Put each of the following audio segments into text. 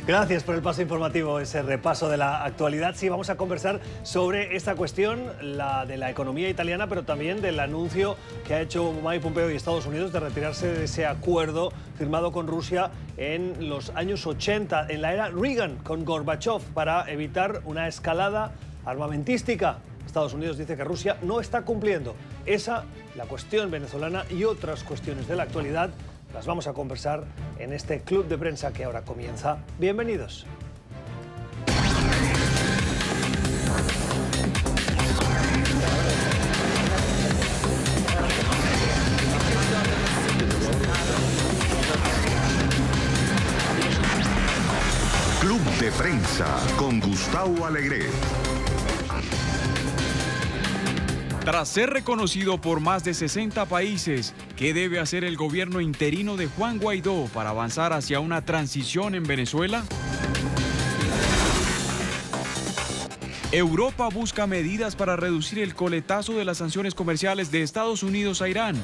Gracias por el paso informativo, ese repaso de la actualidad. Sí, vamos a conversar sobre esta cuestión, la de la economía italiana, pero también del anuncio que ha hecho Mike Pompeo y Estados Unidos de retirarse de ese acuerdo firmado con Rusia en los años 80, en la era Reagan, con Gorbachev, para evitar una escalada armamentística. Estados Unidos dice que Rusia no está cumpliendo. Esa, la cuestión venezolana y otras cuestiones de la actualidad las vamos a conversar en este club de prensa que ahora comienza. Bienvenidos. Club de prensa con Gustavo Alegret. Tras ser reconocido por más de 60 países, ¿qué debe hacer el gobierno interino de Juan Guaidó para avanzar hacia una transición en Venezuela? Europa busca medidas para reducir el coletazo de las sanciones comerciales de Estados Unidos a Irán.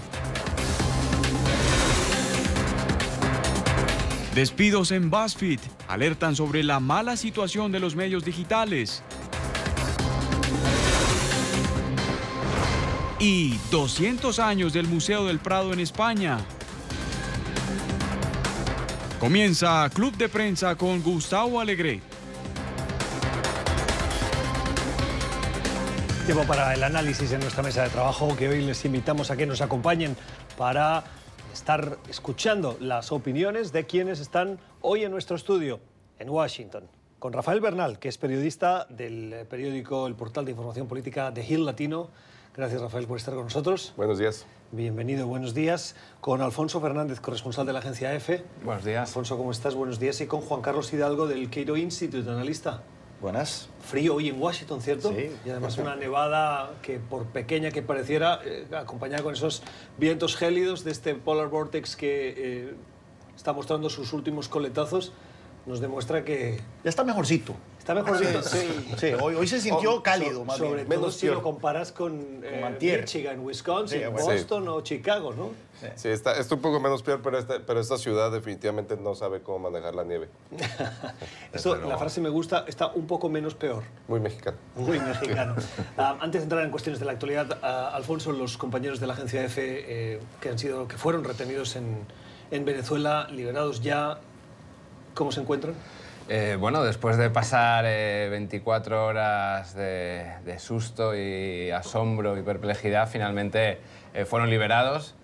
Despidos en BuzzFeed alertan sobre la mala situación de los medios digitales. Y 200 años del Museo del Prado en España. Comienza Club de Prensa con Gustavo Alegret. Tiempo para el análisis en nuestra mesa de trabajo, que hoy les invitamos a que nos acompañen para estar escuchando las opiniones de quienes están hoy en nuestro estudio en Washington. Con Rafael Bernal, que es periodista del periódico El Portal de Información Política de Hill Latino. Gracias, Rafael, por estar con nosotros. Buenos días. Bienvenido, buenos días. Con Alfonso Fernández, corresponsal de la agencia EFE. Buenos días. Alfonso, ¿cómo estás? Buenos días. Y con Juan Carlos Hidalgo del Cato Institute, analista. Buenas. Frío hoy en Washington, ¿cierto? Sí. Y además una nevada que, por pequeña que pareciera, acompañada con esos vientos gélidos de este Polar Vortex que está mostrando sus últimos coletazos, nos demuestra que... Ya está mejorcito. Está mejorcito, sí. Sí, hoy se sintió cálido, más sobre bien. todo Menos si lo comparas con Michigan, Wisconsin, Sí, bueno. Boston o Chicago, ¿no? Sí, está un poco menos peor, pero esta ciudad definitivamente no sabe cómo manejar la nieve. Esto, la frase me gusta, está un poco menos peor. Muy mexicano. Muy mexicano. Antes de entrar en cuestiones de la actualidad, Alfonso, los compañeros de la agencia EFE que fueron retenidos en Venezuela, liberados ya, ¿cómo se encuentran? Bueno, después de pasar 24 horas de susto y asombro y perplejidad, finalmente fueron liberados.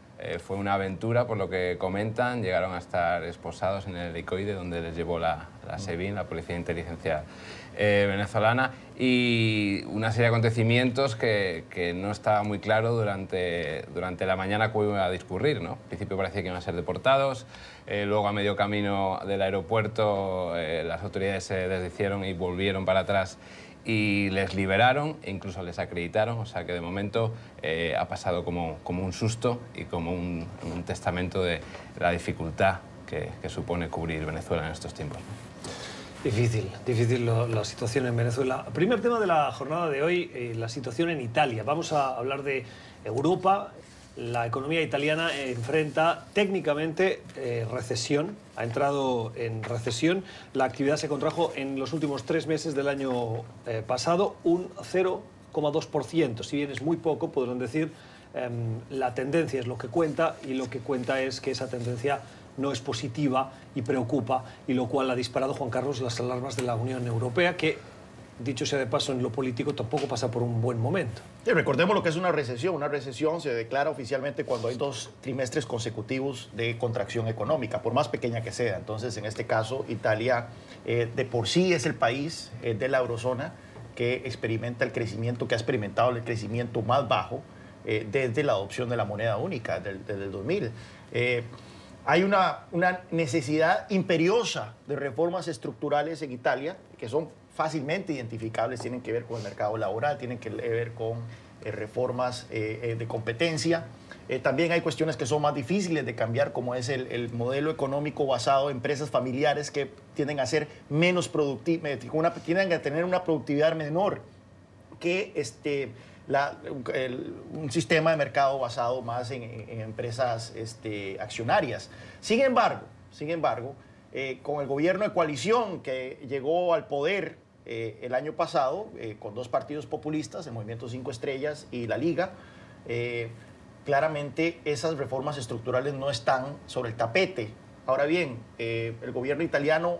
Fue una aventura, por lo que comentan. Llegaron a estar esposados en el helicoide donde les llevó la SEBIN, la Policía de Inteligencia venezolana, y una serie de acontecimientos que no estaba muy claro durante la mañana cómo iba a discurrir, ¿no? Al principio parecía que iban a ser deportados, luego a medio camino del aeropuerto las autoridades se desdicieron y volvieron para atrás y les liberaron e incluso les acreditaron, o sea que de momento ha pasado como un susto y como un testamento de la dificultad que supone cubrir Venezuela en estos tiempos. Difícil la situación en Venezuela. Primer tema de la jornada de hoy, la situación en Italia. Vamos a hablar de Europa. La economía italiana enfrenta técnicamente recesión, ha entrado en recesión. La actividad se contrajo en los últimos 3 meses del año pasado un 0,2%. Si bien es muy poco, podrán decir, la tendencia es lo que cuenta, y lo que cuenta es que esa tendencia no es positiva y preocupa, y lo cual ha disparado, Juan Carlos, las alarmas de la Unión Europea, que, dicho sea de paso, en lo político tampoco pasa por un buen momento. Sí, recordemos lo que es una recesión. Una recesión se declara oficialmente cuando hay 2 trimestres consecutivos de contracción económica, por más pequeña que sea. Entonces, en este caso, Italia de por sí es el país de la eurozona que experimenta el crecimiento, que ha experimentado el crecimiento más bajo desde la adopción de la moneda única, desde el 2000. Hay una necesidad imperiosa de reformas estructurales en Italia que son fácilmente identificables, tienen que ver con el mercado laboral, tienen que ver con reformas de competencia. También hay cuestiones que son más difíciles de cambiar, como es el modelo económico basado en empresas familiares que tienden a ser menos productivas, tienden a tener una productividad menor que un sistema de mercado basado más en empresas accionarias. Sin embargo, con el gobierno de coalición que llegó al poder el año pasado, con dos partidos populistas, el Movimiento 5 Estrellas y la Liga, claramente esas reformas estructurales no están sobre el tapete. Ahora bien, el gobierno italiano,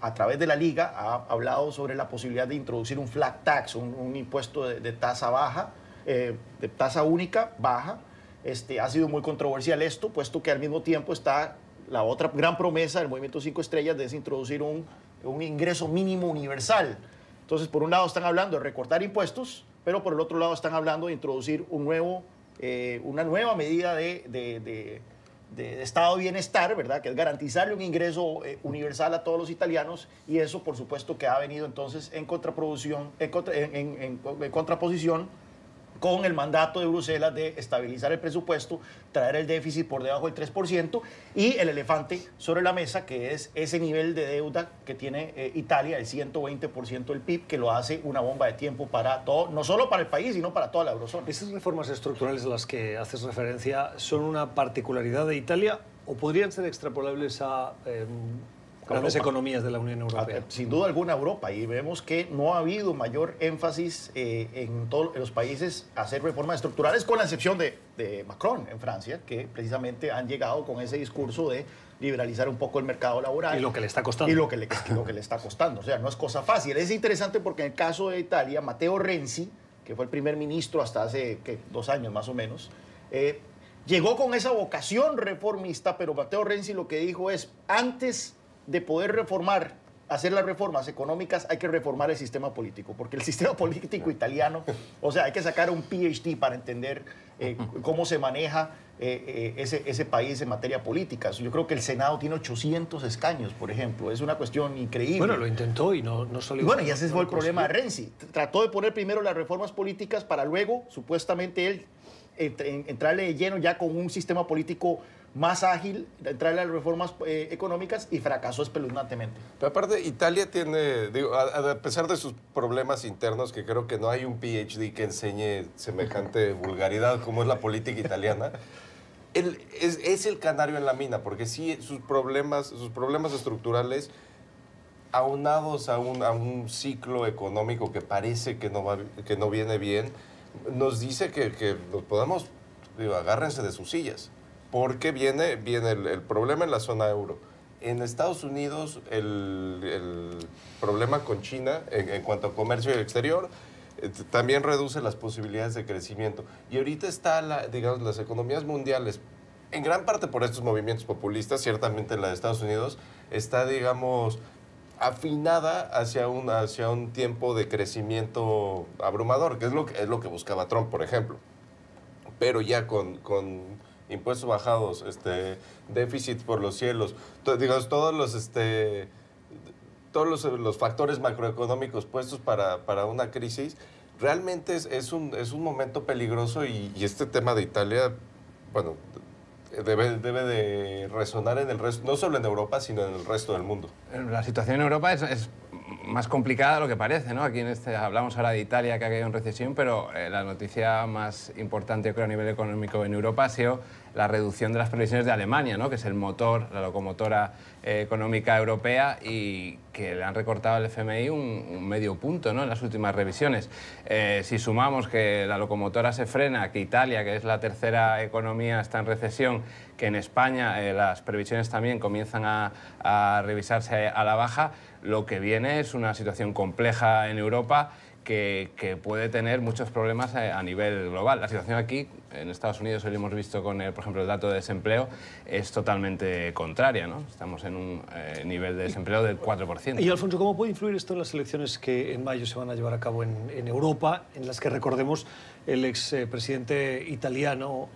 a través de la Liga, ha hablado sobre la posibilidad de introducir un flat tax, un impuesto de tasa baja, de tasa única baja. Ha sido muy controversial esto, puesto que al mismo tiempo está la otra gran promesa del Movimiento 5 Estrellas de introducir un ingreso mínimo universal. Entonces, por un lado están hablando de recortar impuestos, pero por el otro lado están hablando de introducir una nueva medida de estado de bienestar, ¿verdad? Que es garantizarle un ingreso universal a todos los italianos, y eso, por supuesto, que ha venido entonces en contraposición con el mandato de Bruselas de estabilizar el presupuesto, traer el déficit por debajo del 3% y el elefante sobre la mesa, que es ese nivel de deuda que tiene Italia, el 120% del PIB, que lo hace una bomba de tiempo para todo, no solo para el país, sino para toda la eurozona. ¿Esas reformas estructurales a las que haces referencia son una particularidad de Italia o podrían ser extrapolables a grandes economías de la Unión Europea? Sin duda alguna Europa, y vemos que no ha habido mayor énfasis en todos los países a hacer reformas estructurales, con la excepción de Macron en Francia, que precisamente han llegado con ese discurso de liberalizar un poco el mercado laboral. Y lo que le está costando. Y lo que le está costando. O sea, no es cosa fácil. Es interesante porque en el caso de Italia, Matteo Renzi, que fue el primer ministro hasta hace 2 años más o menos, llegó con esa vocación reformista, pero Matteo Renzi lo que dijo es, antes de poder hacer las reformas económicas, hay que reformar el sistema político, porque el sistema político italiano, o sea, hay que sacar un PhD para entender cómo se maneja ese país en materia política. Yo creo que el Senado tiene 800 escaños, por ejemplo. Es una cuestión increíble. Bueno, lo intentó y no salió. Bueno, y ese fue el problema de Renzi. Trató de poner primero las reformas políticas para luego, supuestamente, él entrarle de lleno ya con un sistema político más ágil, entrarle a las reformas económicas, y fracasó espeluznantemente. Pero aparte, Italia tiene, digo, a pesar de sus problemas internos, que creo que no hay un PhD que enseñe semejante vulgaridad como es la política italiana, es el canario en la mina, porque sí, sus problemas estructurales, aunados a un ciclo económico que parece que no viene bien, nos dice que nos podamos, digo, agárrense de sus sillas. Porque viene el problema en la zona euro. En Estados Unidos, el problema con China en cuanto a comercio exterior también reduce las posibilidades de crecimiento. Y ahorita está, digamos, las economías mundiales, en gran parte por estos movimientos populistas, ciertamente la de Estados Unidos, está, digamos, afinada hacia un tiempo de crecimiento abrumador, que es lo que buscaba Trump, por ejemplo. Pero ya con impuestos bajados, déficit por los cielos, digamos, todos los factores macroeconómicos puestos para una crisis, realmente es un momento peligroso, y este tema de Italia, bueno, debe de resonar en el resto, no solo en Europa, sino en el resto del mundo. La situación en Europa es más complicada de lo que parece, ¿no? Aquí hablamos ahora de Italia, que ha caído en recesión, pero la noticia más importante, creo, a nivel económico en Europa ha sido la reducción de las previsiones de Alemania, ¿no? Que es el motor, la locomotora económica europea, y que le han recortado al FMI un medio punto, ¿no? En las últimas revisiones. Si sumamos que la locomotora se frena, que Italia, que es la tercera economía, está en recesión, que en España las previsiones también comienzan a revisarse a la baja, lo que viene es una situación compleja en Europa que puede tener muchos problemas a nivel global. La situación aquí, en Estados Unidos, hoy lo hemos visto con, por ejemplo, el dato de desempleo, es totalmente contraria, ¿no? Estamos en un nivel de desempleo del 4%. Y, Alfonso, ¿cómo puede influir esto en las elecciones que en mayo se van a llevar a cabo en Europa, en las que, recordemos, el expresidente italiano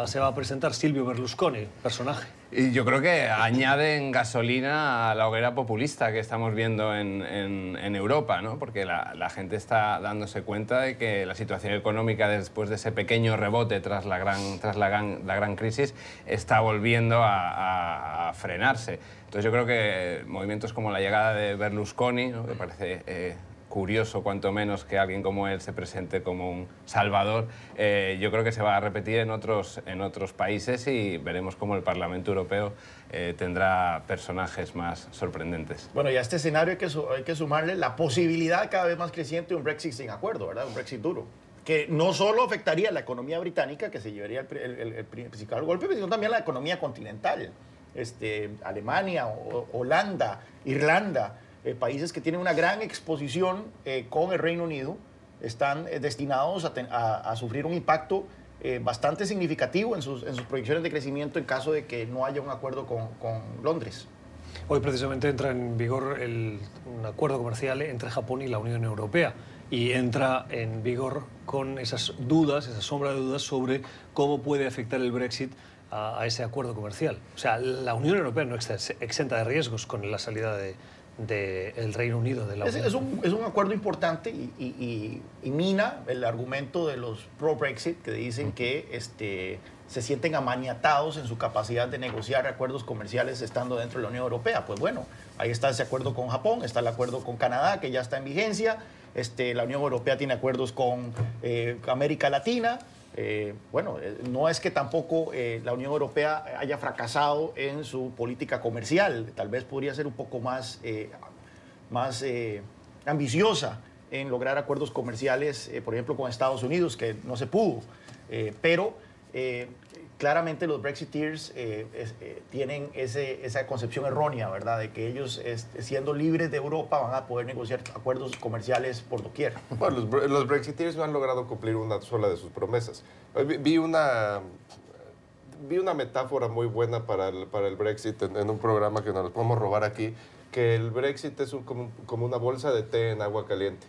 se va a presentar, Silvio Berlusconi, personaje? Y yo creo que añaden gasolina a la hoguera populista que estamos viendo en Europa, ¿no? Porque la gente está dándose cuenta de que la situación económica, después de ese pequeño rebote tras la gran crisis, está volviendo a frenarse. Entonces yo creo que movimientos como la llegada de Berlusconi, ¿no? Que parece curioso, cuanto menos, que alguien como él se presente como un salvador. Yo creo que se va a repetir en otros países y veremos cómo el Parlamento Europeo tendrá personajes más sorprendentes. Bueno, y a este escenario hay que sumarle la posibilidad cada vez más creciente de un Brexit sin acuerdo, ¿verdad? Un Brexit duro, que no solo afectaría a la economía británica, que se llevaría el principal golpe, sino también a la economía continental. Alemania, Holanda, Irlanda, países que tienen una gran exposición con el Reino Unido, están destinados a sufrir un impacto bastante significativo en sus proyecciones de crecimiento en caso de que no haya un acuerdo con Londres. Hoy precisamente entra en vigor un acuerdo comercial entre Japón y la Unión Europea y entra en vigor con esas dudas, esa sombra de dudas sobre cómo puede afectar el Brexit a ese acuerdo comercial. O sea, la Unión Europea no está exenta de riesgos con la salida del Reino Unido de la Unión. Es un acuerdo importante y mina el argumento de los pro-Brexit que dicen que se sienten amaniatados en su capacidad de negociar acuerdos comerciales estando dentro de la Unión Europea. Pues bueno, ahí está ese acuerdo con Japón, está el acuerdo con Canadá, que ya está en vigencia. La Unión Europea tiene acuerdos con América Latina. No es que tampoco la Unión Europea haya fracasado en su política comercial. Tal vez podría ser un poco más ambiciosa en lograr acuerdos comerciales, por ejemplo, con Estados Unidos, que no se pudo. Pero claramente los Brexiteers tienen esa concepción errónea, ¿verdad? De que ellos, siendo libres de Europa, van a poder negociar acuerdos comerciales por doquier. Bueno, los Brexiteers no han logrado cumplir una sola de sus promesas. Vi una metáfora muy buena para el Brexit en un programa que nos lo podemos robar aquí, que el Brexit es como una bolsa de té en agua caliente.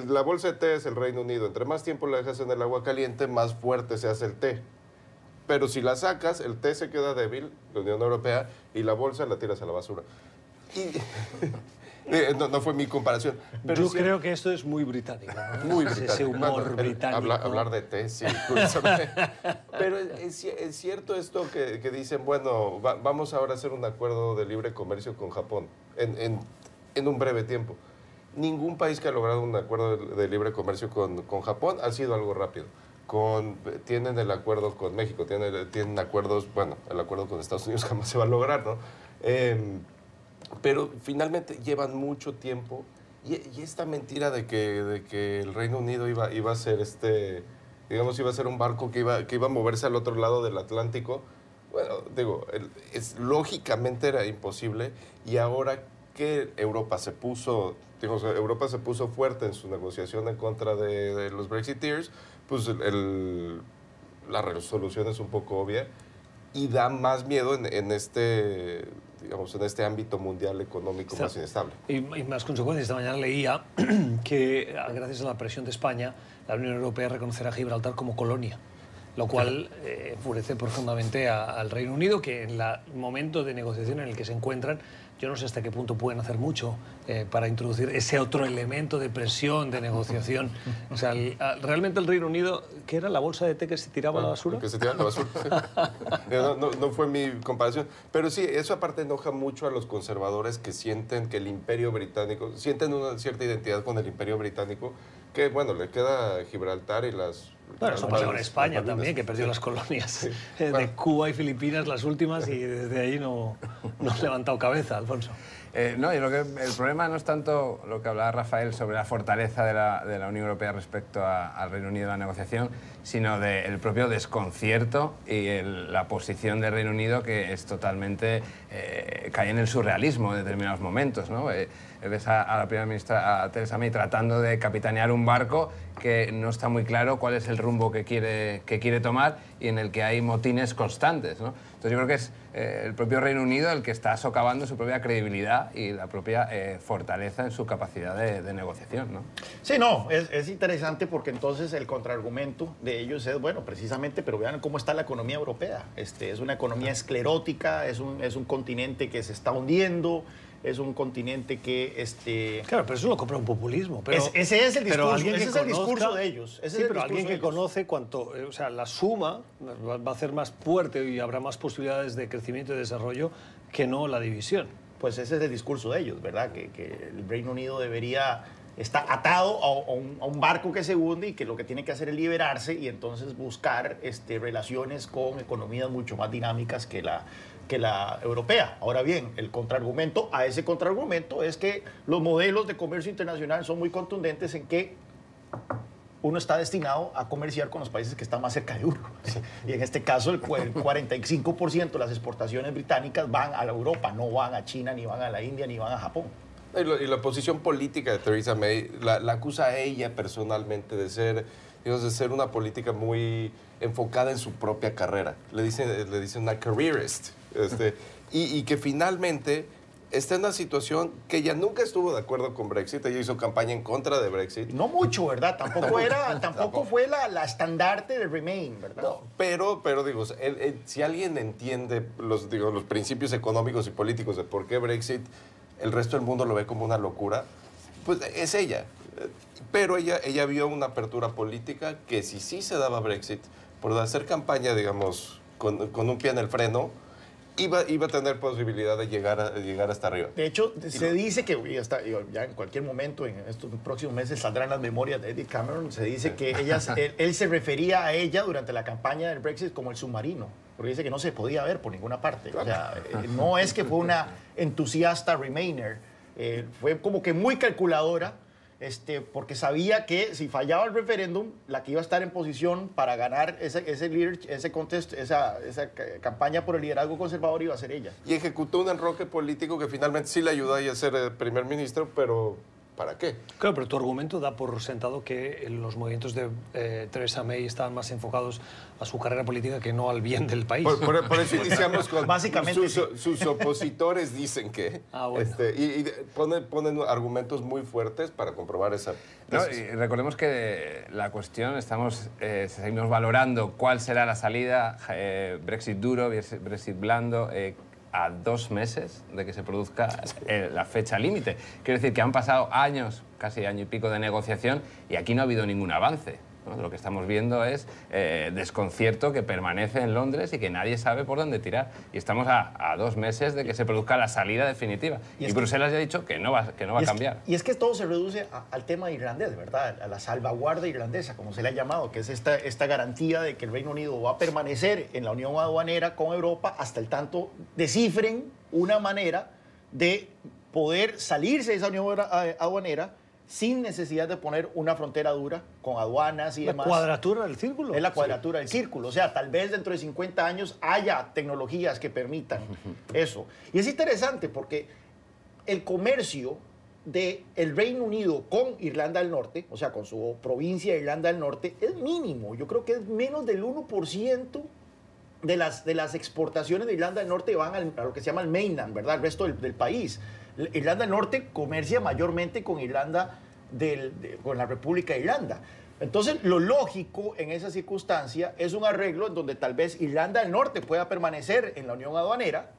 La bolsa de té es el Reino Unido. Entre más tiempo la dejas en el agua caliente, más fuerte se hace el té. Pero si la sacas, el té se queda débil, la Unión Europea, y la bolsa la tiras a la basura. No fue mi comparación. Pero yo creo que esto es muy británico, ¿no? Muy británico. Ese humor británico. Hablar de té, sí, curiosamente. Pero es cierto esto que dicen, bueno, vamos ahora a hacer un acuerdo de libre comercio con Japón en un breve tiempo. Ningún país que ha logrado un acuerdo de libre comercio con Japón ha sido algo rápido. Tienen el acuerdo con México, tienen acuerdos, bueno, el acuerdo con Estados Unidos jamás se va a lograr, ¿no? Pero finalmente llevan mucho tiempo y esta mentira de que el Reino Unido iba a ser iba a ser un barco que iba a moverse al otro lado del Atlántico, bueno, digo, lógicamente era imposible, y ahora que Europa se puso fuerte en su negociación en contra de los Brexiteers, pues la resolución es un poco obvia y da más miedo en este ámbito mundial económico más inestable. Y más consecuencias. Esta mañana leía que, gracias a la presión de España, la Unión Europea reconocerá a Gibraltar como colonia, lo cual enfurece profundamente al Reino Unido, que en el momento de negociación en el que se encuentran, yo no sé hasta qué punto pueden hacer mucho para introducir ese otro elemento de presión, de negociación. O sea, realmente el Reino Unido, ¿qué era la bolsa de té que se tiraba a la basura? Que se tiraba a la basura, sí. No fue mi comparación. Pero sí, eso aparte enoja mucho a los conservadores que sienten que el Imperio Británico, sienten una cierta identidad con el Imperio Británico, que bueno, le queda Gibraltar y las... Bueno, eso pasó en España también, que perdió las colonias de Cuba y Filipinas, las últimas, y desde ahí no ha levantado cabeza, Alfonso. No, yo creo que el problema no es tanto lo que hablaba Rafael sobre la fortaleza de la Unión Europea respecto al Reino Unido en la negociación, sino del propio desconcierto y la posición del Reino Unido, que es totalmente... cae en el surrealismo en determinados momentos, ¿no? Ves a la primera ministra, a Theresa May, tratando de capitanear un barco que no está muy claro cuál es el rumbo que quiere tomar y en el que hay motines constantes, ¿no? Entonces yo creo que es el propio Reino Unido el que está socavando su propia credibilidad y la propia fortaleza en su capacidad de negociación, ¿no? Sí, no, es interesante porque entonces el contraargumento de ellos es, bueno, precisamente, pero vean cómo está la economía europea. Es una economía esclerótica, es un continente que se está hundiendo, es un continente que... Claro, pero eso lo compra un populismo. Pero, ese es el discurso, ese es el discurso de ellos. Sí, pero alguien que conoce cuánto... O sea, la suma va a hacer más fuerte y habrá más posibilidades de crecimiento y desarrollo que no la división. pues ese es el discurso de ellos, ¿verdad? Que el Reino Unido está atado a un barco que se hunde y que lo que tiene que hacer es liberarse y entonces buscar relaciones con economías mucho más dinámicas que la europea. Ahora bien, el contraargumento a ese contraargumento es que los modelos de comercio internacional son muy contundentes en que uno está destinado a comerciar con los países que están más cerca de uno. Y en este caso, el 45% de las exportaciones británicas van a la Europa, no van a China, ni van a la India, ni van a Japón. Y la posición política de Theresa May la acusa a ella personalmente de ser una política muy enfocada en su propia carrera. Le dicen una careerist. Y que finalmente está en una situación que ella nunca estuvo de acuerdo con Brexit. Ella hizo campaña en contra de Brexit. No mucho, ¿verdad? Tampoco fue la estandarte de Remain, ¿verdad? No, pero digo, si alguien entiende los principios económicos y políticos de por qué Brexit, el resto del mundo lo ve como una locura, pues es ella. Pero ella vio una apertura política que si sí se daba Brexit, por hacer campaña, digamos, con un pie en el freno, iba a tener posibilidad de llegar hasta arriba. De hecho, se dice que ya en cualquier momento, en estos próximos meses, saldrán las memorias de Eddie Cameron. Se dice que él se refería a ella durante la campaña del Brexit como el submarino, porque dice que no se podía ver por ninguna parte. O sea, no es que fue una entusiasta Remainer, fue como que muy calculadora, porque sabía que si fallaba el referéndum, la que iba a estar en posición para ganar esa campaña por el liderazgo conservador iba a ser ella. Y ejecutó un enroque político que finalmente sí le ayudó a ella a ser primer ministro, pero ¿para qué? Claro, pero tu argumento da por sentado que los movimientos de Theresa May estaban más enfocados a su carrera política que no al bien del país. Por eso iniciamos con... Básicamente, sus opositores dicen que... Bueno. Y ponen argumentos muy fuertes para comprobar esa... No, y recordemos que la cuestión, seguimos valorando cuál será la salida, Brexit duro, Brexit blando, a 2 meses de que se produzca la fecha límite. Quiero decir que han pasado años, casi año y pico de negociación y aquí no ha habido ningún avance, ¿no? Lo que estamos viendo es desconcierto que permanece en Londres y que nadie sabe por dónde tirar. Y estamos a 2 meses de que se produzca la salida definitiva. Y Bruselas ya ha dicho que no va a cambiar. Y es que todo se reduce al tema irlandés, ¿verdad? A la salvaguardia irlandesa, como se le ha llamado, que es esta garantía de que el Reino Unido va a permanecer en la unión aduanera con Europa hasta el tanto descifren una manera de poder salirse de esa unión aduanera sin necesidad de poner una frontera dura con aduanas y demás. ¿La cuadratura del círculo? Es la cuadratura del círculo. O sea, tal vez dentro de 50 años haya tecnologías que permitan eso. Y es interesante porque el comercio del Reino Unido con Irlanda del Norte, o sea, con su provincia de Irlanda del Norte, es mínimo. Yo creo que es menos del 1% de las exportaciones de Irlanda del Norte van a lo que se llama el mainland, ¿verdad? El resto del país. Irlanda del Norte comercia mayormente con con la República de Irlanda. Entonces, lo lógico en esa circunstancia es un arreglo en donde tal vez Irlanda del Norte pueda permanecer en la unión aduanera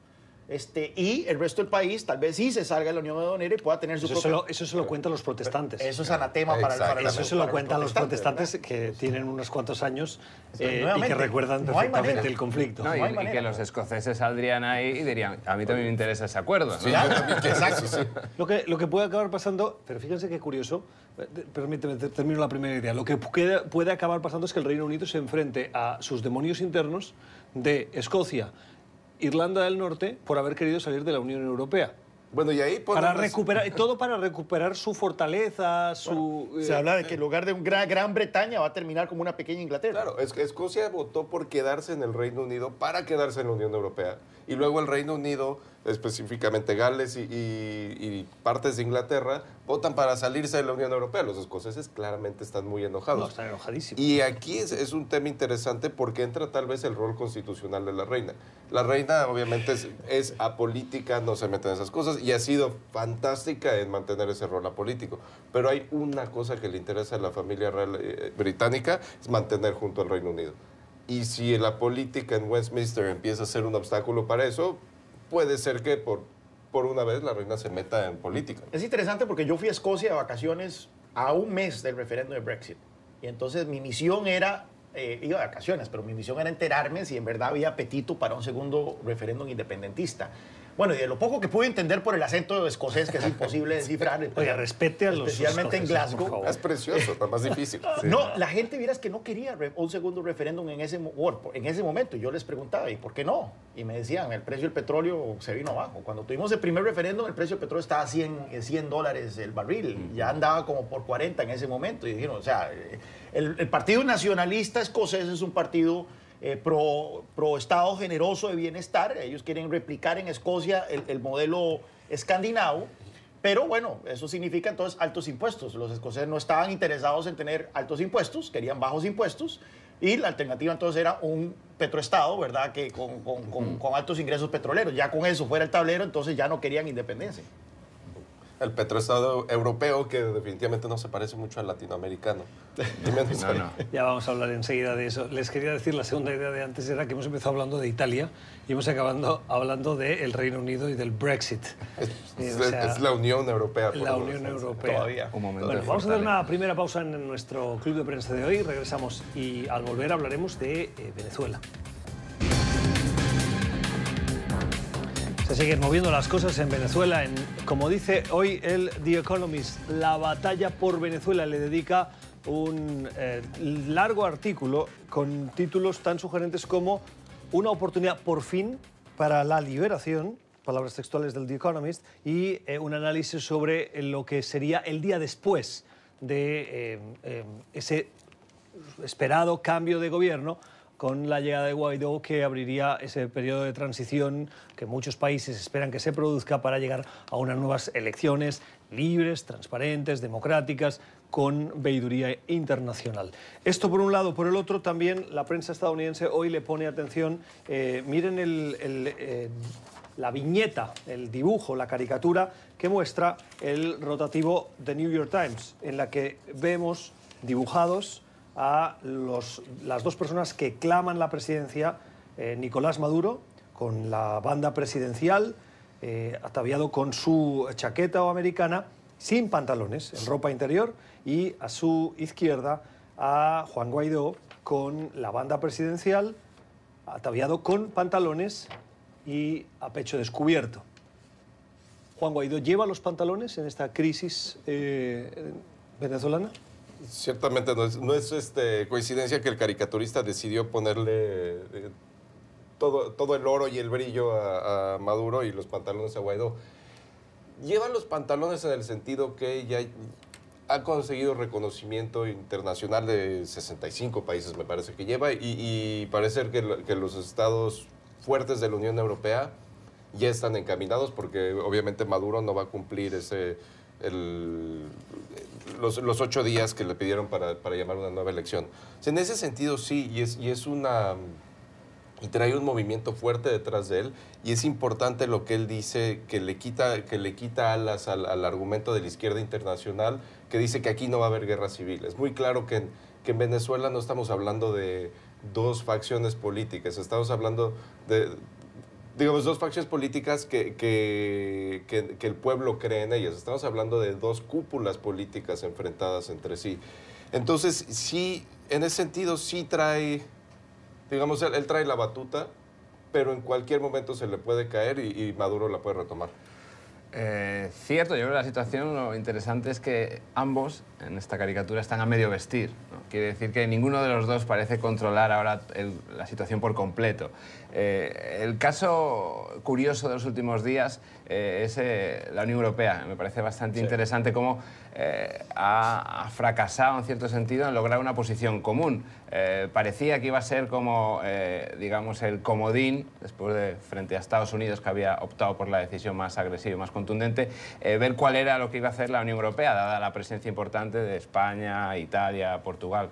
y el resto del país tal vez sí se salga de la unión aduanera y pueda tener su propio... Eso se lo cuentan los protestantes. Eso es anatema para eso se lo cuentan los protestantes que tienen unos cuantos años y que recuerdan no perfectamente el conflicto. No, y que los escoceses saldrían ahí y dirían, a mí también me interesa ese acuerdo, ¿no? Sí, exacto. Sí. Lo que puede acabar pasando, pero fíjense qué curioso, permíteme, termino la primera idea. Lo que puede acabar pasando es que el Reino Unido se enfrente a sus demonios internos de Escocia, Irlanda del Norte, por haber querido salir de la Unión Europea. Bueno, y ahí para recuperar su fortaleza, se habla de que en lugar de Gran Bretaña va a terminar como una pequeña Inglaterra. Claro, Escocia votó por quedarse en el Reino Unido para quedarse en la Unión Europea. Y luego el Reino Unido, específicamente Gales y partes de Inglaterra, votan para salirse de la Unión Europea. Los escoceses claramente están muy enojados. No, están enojadísimos. Y aquí es un tema interesante porque entra tal vez el rol constitucional de la reina. La reina obviamente es apolítica, no se mete en esas cosas y ha sido fantástica en mantener ese rol apolítico. Pero hay una cosa que le interesa a la familia real británica, es mantener junto al Reino Unido. Y si la política en Westminster empieza a ser un obstáculo para eso, puede ser que por una vez la reina se meta en política. Es interesante porque yo fui a Escocia de vacaciones a un mes del referéndum de Brexit. Y entonces mi misión era, iba de vacaciones, pero mi misión era enterarme si en verdad había apetito para un segundo referéndum independentista. Bueno, y de lo poco que pude entender por el acento escocés, que es imposible descifrar. Oye, respete a los especialmente en escoceses, por Glasgow. favor. Es precioso, está más difícil. No, la gente, vieras que no quería un segundo referéndum en ese momento. Yo les preguntaba, ¿y por qué no? Y me decían, el precio del petróleo se vino abajo. Cuando tuvimos el primer referéndum, el precio del petróleo estaba a $100 el barril. Ya andaba como por 40 en ese momento. Y dijeron, o sea, el Partido Nacionalista Escocés es un partido pro Estado generoso de bienestar. Ellos quieren replicar en Escocia el modelo escandinavo, pero bueno, eso significa entonces altos impuestos. Los escoceses no estaban interesados en tener altos impuestos, querían bajos impuestos, y la alternativa entonces era un petroestado, ¿verdad?, que con altos ingresos petroleros. Ya con eso fuera el tablero, entonces ya no querían independencia. El petroestado europeo, que definitivamente no se parece mucho al latinoamericano. No. Ya vamos a hablar enseguida de eso. Les quería decir, la segunda idea de antes era que hemos empezado hablando de Italia y hemos acabado hablando del Reino Unido y del Brexit. Es la Unión Europea. La Unión Europea. Todavía. Un momento Bueno, de vamos a hacer fortaleza. una primera pausa en nuestro club de prensa de hoy. Regresamos y al volver hablaremos de Venezuela. Se siguen moviendo las cosas en Venezuela. Como dice hoy el The Economist, la batalla por Venezuela le dedica un largo artículo con títulos tan sugerentes como una oportunidad por fin para la liberación, palabras textuales del The Economist, y un análisis sobre lo que sería el día después de ese esperado cambio de gobierno, con la llegada de Guaidó, que abriría ese periodo de transición que muchos países esperan que se produzca para llegar a unas nuevas elecciones libres, transparentes, democráticas, con veeduría internacional. Esto por un lado. Por el otro, también la prensa estadounidense hoy le pone atención. Miren la viñeta, el dibujo, la caricatura que muestra el rotativo The New York Times, en la que vemos dibujados a las dos personas que claman la presidencia, Nicolás Maduro, con la banda presidencial, ataviado con su chaqueta o americana, sin pantalones, en ropa interior, y a su izquierda a Juan Guaidó con la banda presidencial, ataviado con pantalones y a pecho descubierto. Juan Guaidó lleva los pantalones en esta crisis venezolana. Ciertamente no es coincidencia que el caricaturista decidió ponerle todo el oro y el brillo a Maduro y los pantalones a Guaidó. Lleva los pantalones en el sentido que ya ha conseguido reconocimiento internacional de 65 países, me parece que lleva, y parece que los estados fuertes de la Unión Europea ya están encaminados, porque obviamente Maduro no va a cumplir los 8 días que le pidieron para llamar una nueva elección. O sea, en ese sentido sí, y trae un movimiento fuerte detrás de él, y es importante lo que él dice, que le quita alas al argumento de la izquierda internacional, que dice que aquí no va a haber guerra civil. Es muy claro que en Venezuela no estamos hablando de dos facciones políticas, estamos hablando de, digamos, dos facciones políticas que el pueblo cree en ellas. Estamos hablando de dos cúpulas políticas enfrentadas entre sí. Entonces, sí, en ese sentido, sí trae, digamos, él trae la batuta, pero en cualquier momento se le puede caer y Maduro la puede retomar. Cierto, yo creo que la situación, lo interesante es que ambos en esta caricatura están a medio vestir, ¿no? Quiere decir que ninguno de los dos parece controlar ahora la situación por completo. El caso curioso de los últimos días es la Unión Europea. Me parece bastante interesante cómo ha fracasado en cierto sentido en lograr una posición común. Parecía que iba a ser como, digamos, el comodín, después de frente a Estados Unidos, que había optado por la decisión más agresiva y más contundente, ver cuál era lo que iba a hacer la Unión Europea, dada la presencia importante de España, Italia, Portugal,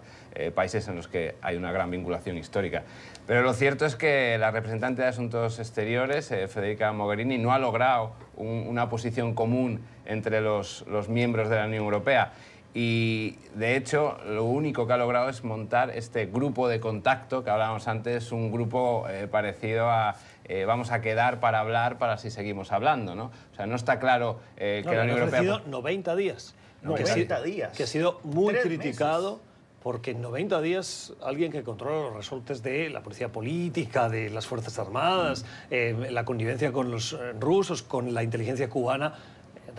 países en los que hay una gran vinculación histórica. Pero lo cierto es que la representante de Asuntos Exteriores, Federica Mogherini, no ha logrado una posición común entre los miembros de la Unión Europea. Y, de hecho, lo único que ha logrado es montar este grupo de contacto que hablábamos antes, un grupo parecido a vamos a quedar para hablar para si seguimos hablando, ¿no? O sea, no está claro que la Unión Europea... 90 días. 90 días. Que ha sido muy 3 criticado porque en 90 días alguien que controla los resortes de la policía política, de las Fuerzas Armadas, la connivencia con los rusos, con la inteligencia cubana,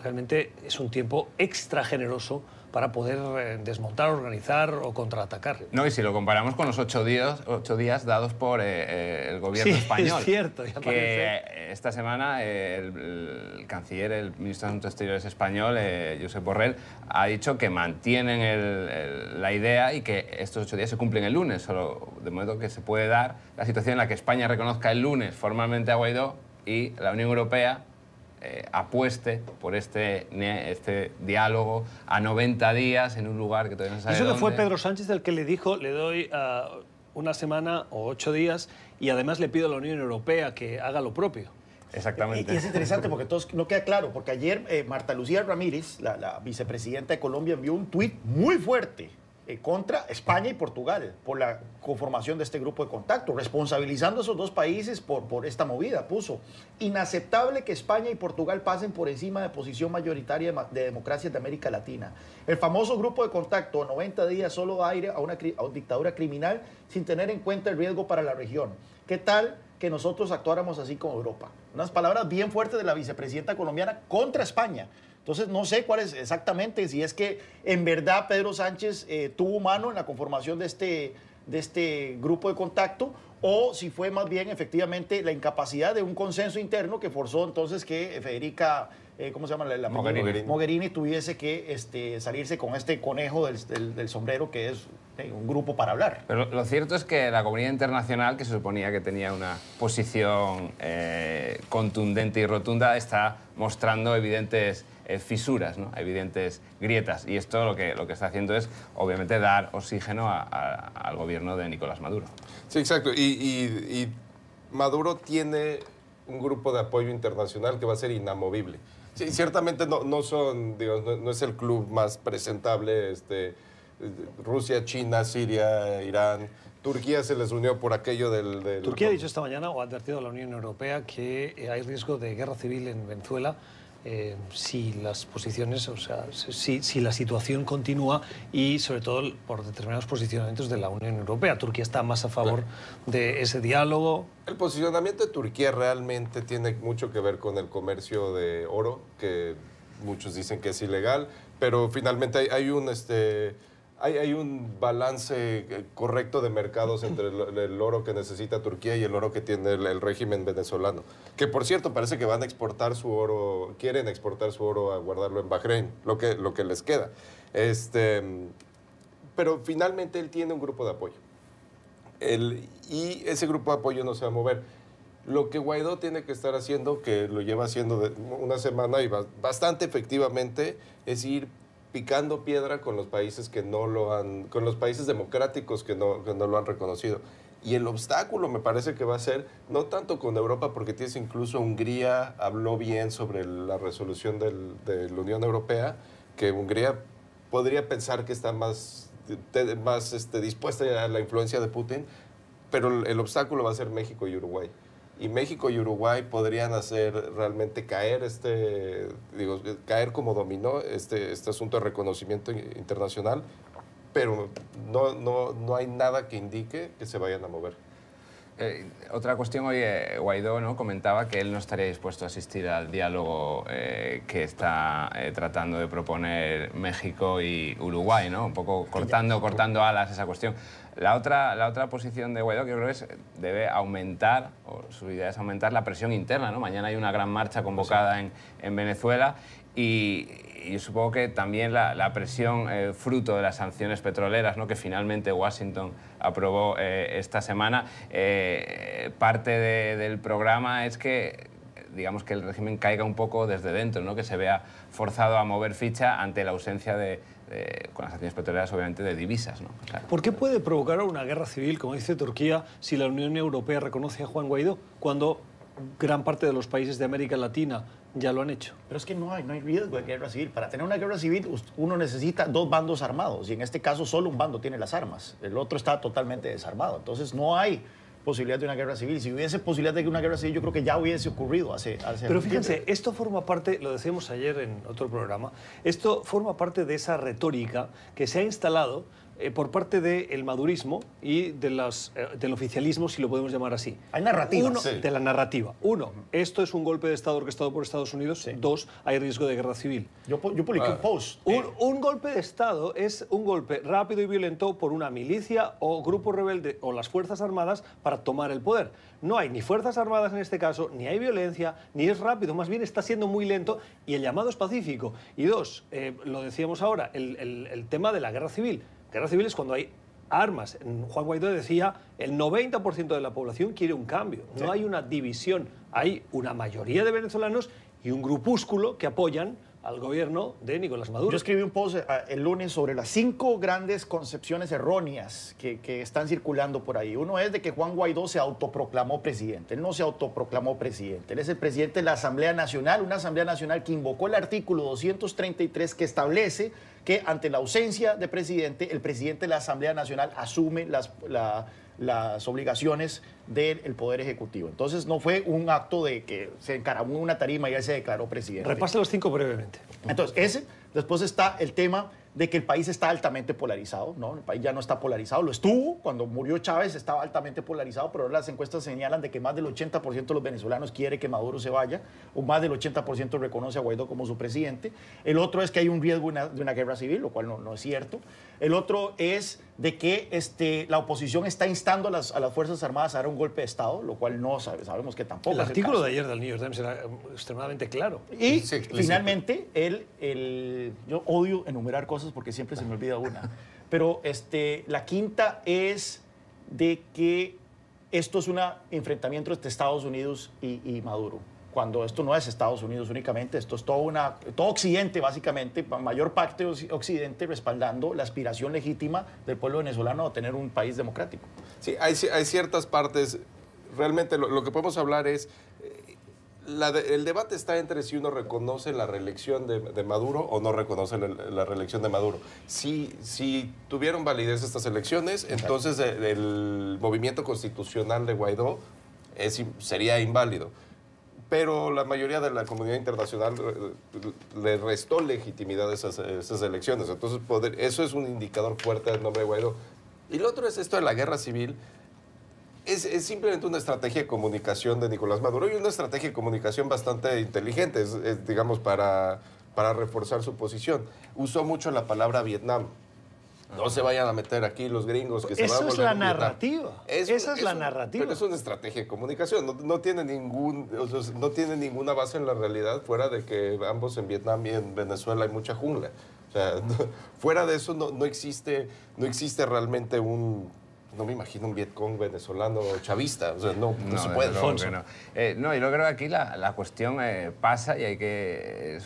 realmente es un tiempo extra generoso para poder desmontar, organizar o contraatacar. No, y si lo comparamos con los 8 días dados por el gobierno español. Es cierto, ya que parece. Esta semana el canciller, el ministro de Asuntos Exteriores español, Josep Borrell, ha dicho que mantienen la idea y que estos 8 días se cumplen el lunes, solo de modo que se puede dar la situación en la que España reconozca el lunes formalmente a Guaidó y la Unión Europea apueste por este diálogo a 90 días en un lugar que todavía no se sabe Eso que dónde. fue Pedro Sánchez el que le dijo, le doy una semana o 8 días y además le pido a la Unión Europea que haga lo propio. Exactamente. Y es interesante porque entonces no queda claro, porque ayer Marta Lucía Ramírez, la vicepresidenta de Colombia, envió un tuit muy fuerte contra España y Portugal por la conformación de este grupo de contacto, responsabilizando a esos dos países por esta movida. Puso: inaceptable que España y Portugal pasen por encima de posición mayoritaria de democracias de América Latina. El famoso grupo de contacto, 90 días, solo da aire a una dictadura criminal sin tener en cuenta el riesgo para la región. ¿Qué tal que nosotros actuáramos así con Europa? Unas palabras bien fuertes de la vicepresidenta colombiana contra España. Entonces, no sé cuál es exactamente, si es que en verdad Pedro Sánchez tuvo mano en la conformación de este grupo de contacto, o si fue más bien efectivamente la incapacidad de un consenso interno que forzó entonces que Federica, ¿cómo se llama? Mogherini tuviese que salirse con este conejo del sombrero, que es un grupo para hablar. Pero lo cierto es que la comunidad internacional, que se suponía que tenía una posición contundente y rotunda, está mostrando evidentes fisuras, ¿no? Evidentes grietas. Y esto lo que está haciendo es, obviamente, dar oxígeno al gobierno de Nicolás Maduro. Sí, exacto. Y Maduro tiene un grupo de apoyo internacional que va a ser inamovible. Sí, ciertamente no son, digamos, no es el club más presentable. Rusia, China, Siria, Irán. Turquía se les unió por aquello del... Turquía ha dicho esta mañana, o ha advertido a la Unión Europea, que hay riesgo de guerra civil en Venezuela si las posiciones, o sea, si la situación continúa, y sobre todo por determinados posicionamientos de la Unión Europea. Turquía está más a favor de ese diálogo. El posicionamiento de Turquía realmente tiene mucho que ver con el comercio de oro, que muchos dicen que es ilegal, pero finalmente hay un balance correcto de mercados entre el oro que necesita Turquía y el oro que tiene el régimen venezolano. Que, por cierto, parece que van a exportar su oro, quieren exportar su oro a guardarlo en Bahrein, lo que les queda. Pero finalmente él tiene un grupo de apoyo. Y ese grupo de apoyo no se va a mover. Lo que Guaidó tiene que estar haciendo, que lo lleva haciendo una semana y bastante efectivamente, es ir picando piedra con los países que no lo han, con los países democráticos que no lo han reconocido. Y el obstáculo me parece que va a ser, no tanto con Europa, porque tienes incluso Hungría, habló bien sobre la resolución de la Unión Europea, que Hungría podría pensar que está más dispuesta a la influencia de Putin, pero el obstáculo va a ser México y Uruguay. Y México y Uruguay podrían hacer realmente caer caer como dominó este asunto de reconocimiento internacional, pero no hay nada que indique que se vayan a mover. Otra cuestión, hoy Guaidó, ¿no?, comentaba que él no estaría dispuesto a asistir al diálogo que está tratando de proponer México y Uruguay, ¿no? Un poco cortando alas esa cuestión. La otra posición de Guaidó, que yo creo que debe aumentar, o su idea es aumentar la presión interna, ¿no? Mañana hay una gran marcha convocada en Venezuela, y yo supongo que también la presión fruto de las sanciones petroleras, ¿no?, que finalmente Washington aprobó esta semana, parte del programa es que, digamos, que el régimen caiga un poco desde dentro, ¿no?, que se vea forzado a mover ficha ante la ausencia con las sanciones petroleras, obviamente, de divisas, ¿no? Claro. ¿Por qué puede provocar una guerra civil, como dice Turquía, si la Unión Europea reconoce a Juan Guaidó, cuando gran parte de los países de América Latina ya lo han hecho? Pero es que no hay riesgo de guerra civil. Para tener una guerra civil uno necesita dos bandos armados, y en este caso solo un bando tiene las armas, el otro está totalmente desarmado. Entonces no hay posibilidad de una guerra civil. Si hubiese posibilidad de una guerra civil, yo creo que ya hubiese ocurrido hace Pero fíjense, esto forma parte, lo decíamos ayer en otro programa, esto forma parte de esa retórica que se ha instalado por parte del madurismo y del oficialismo, si lo podemos llamar así. Hay narrativa. Uno, Sí. de la narrativa. Uno, esto es un golpe de Estado orquestado por Estados Unidos. Sí. Dos, hay riesgo de guerra civil. Yo publiqué un post. Un golpe de Estado es un golpe rápido y violento por una milicia o grupo rebelde o las Fuerzas Armadas para tomar el poder. No hay ni Fuerzas Armadas en este caso, ni hay violencia, ni es rápido, más bien está siendo muy lento y el llamado es pacífico. Y dos, lo decíamos ahora, el tema de la guerra civil. Guerra civil es cuando hay armas. Juan Guaidó decía, el 90% de la población quiere un cambio. No hay una división, hay una mayoría de venezolanos y un grupúsculo que apoyan al gobierno de Nicolás Maduro. Yo escribí un post el lunes sobre las 5 grandes concepciones erróneas que están circulando por ahí. Uno es de que Juan Guaidó se autoproclamó presidente. Él no se autoproclamó presidente. Él es el presidente de la Asamblea Nacional, una Asamblea Nacional que invocó el artículo 233 que establece que ante la ausencia de presidente, el presidente de la Asamblea Nacional asume las obligaciones del Poder Ejecutivo. Entonces no fue un acto de que se encaramó en una tarima y él se declaró presidente. Repasa los 5 brevemente. Entonces, después está el tema de que el país está altamente polarizado, ¿no? El país ya no está polarizado, lo estuvo, cuando murió Chávez estaba altamente polarizado, pero ahora las encuestas señalan de que más del 80% de los venezolanos quiere que Maduro se vaya, o más del 80% reconoce a Guaidó como su presidente. El otro es que hay un riesgo de una guerra civil, lo cual no es cierto. El otro es de que la oposición está instando a las Fuerzas Armadas a dar un golpe de Estado, lo cual no sabemos que tampoco El es artículo caso. de ayer del New York Times era extremadamente claro. Y Sí, explícito. finalmente, yo odio enumerar cosas porque siempre se me olvida una, pero la quinta es de que esto es un enfrentamiento entre Estados Unidos y Maduro, cuando esto no es Estados Unidos únicamente, esto es todo Occidente básicamente, mayor parte Occidente respaldando la aspiración legítima del pueblo venezolano a tener un país democrático. Sí, hay ciertas partes, realmente lo que podemos hablar es, el debate está entre si uno reconoce la reelección de Maduro o no reconoce la reelección de Maduro. Si tuvieron validez estas elecciones, entonces el movimiento constitucional de Guaidó sería inválido. Pero la mayoría de la comunidad internacional le restó legitimidad a esas elecciones. Entonces, eso es un indicador fuerte del nombre de Guaidó. Y lo otro es esto de la guerra civil. Es simplemente una estrategia de comunicación de Nicolás Maduro y una estrategia de comunicación bastante inteligente, digamos, para reforzar su posición. Usó mucho la palabra Vietnam. No se vayan a meter aquí los gringos que se van a volver Esa es la un Vietnam. narrativa. Esa es la narrativa. Pero es una estrategia de comunicación. No tiene ninguna base en la realidad fuera de que ambos en Vietnam y en Venezuela hay mucha jungla. O sea, fuera de eso no existe realmente no me imagino un Vietcong venezolano chavista. O sea, no se puede. desde luego que no. Y yo creo que aquí la cuestión pasa y hay que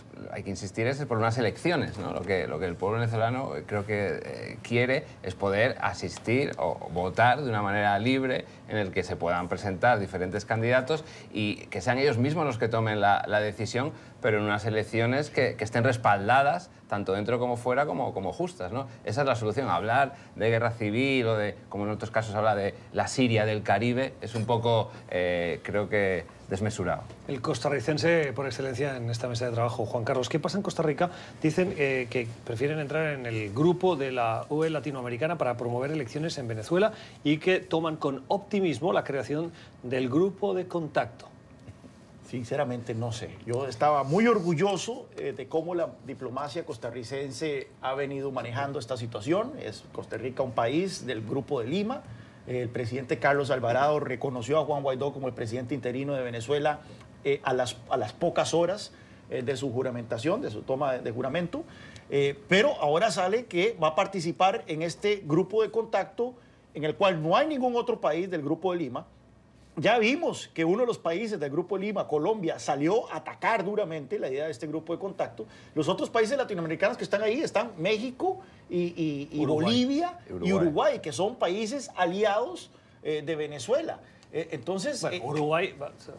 insistir es por unas elecciones, ¿no? Lo que el pueblo venezolano creo que quiere es poder asistir o votar de una manera libre en el que se puedan presentar diferentes candidatos y que sean ellos mismos los que tomen la decisión, pero en unas elecciones que estén respaldadas tanto dentro como fuera como justas, ¿no? Esa es la solución. Hablar de guerra civil o de, como en otros casos habla de la Siria del Caribe, es un poco, creo que, desmesurado. El costarricense por excelencia en esta mesa de trabajo, Juan Carlos. ¿Qué pasa en Costa Rica? Dicen que prefieren entrar en el grupo de la UE latinoamericana para promover elecciones en Venezuela y que toman con optimismo la creación del grupo de contacto. Sinceramente no sé. Yo estaba muy orgulloso de cómo la diplomacia costarricense ha venido manejando esta situación. Es Costa Rica un país del Grupo de Lima. El presidente Carlos Alvarado reconoció a Juan Guaidó como el presidente interino de Venezuela a las pocas horas de su juramentación, de su toma de juramento. Pero ahora sale que va a participar en este grupo de contacto en el cual no hay ningún otro país del Grupo de Lima. Ya vimos que uno de los países del Grupo de Lima, Colombia, salió a atacar duramente la idea de este grupo de contacto. Los otros países latinoamericanos que están ahí están México y Bolivia y Uruguay, que son países aliados de Venezuela. Entonces, bueno, Uruguay,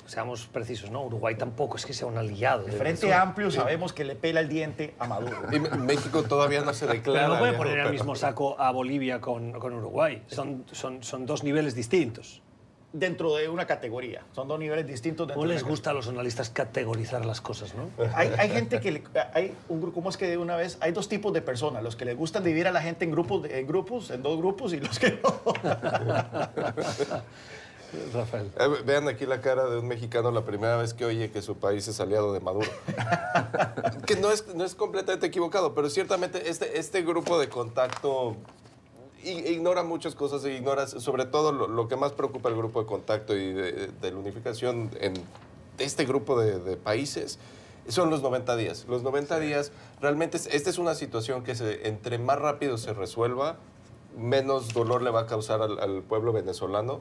seamos precisos, ¿no? Uruguay tampoco es que sea un aliado. El Frente Amplio sabemos que le pela el diente a Maduro. Y México todavía no se declara. Pero no puede aliado, poner al mismo saco a Bolivia con Uruguay. Son dos niveles distintos. dentro de una categoría. Son dos niveles distintos. ¿Cómo les gusta a los analistas categorizar las cosas, no? Hay gente que... hay un grupo, ¿cómo es que de una vez? Hay dos tipos de personas. Los que les gustan dividir a la gente en grupos, en dos grupos, y los que no. Rafael. Vean aquí la cara de un mexicano la primera vez que oye que su país es aliado de Maduro. Que no es completamente equivocado, pero ciertamente este grupo de contacto ignora muchas cosas e ignora sobre todo lo que más preocupa al grupo de contacto y de la unificación en este grupo de países. Son los 90 días. Los 90 días, realmente, esta es una situación que entre más rápido se resuelva, menos dolor le va a causar al pueblo venezolano.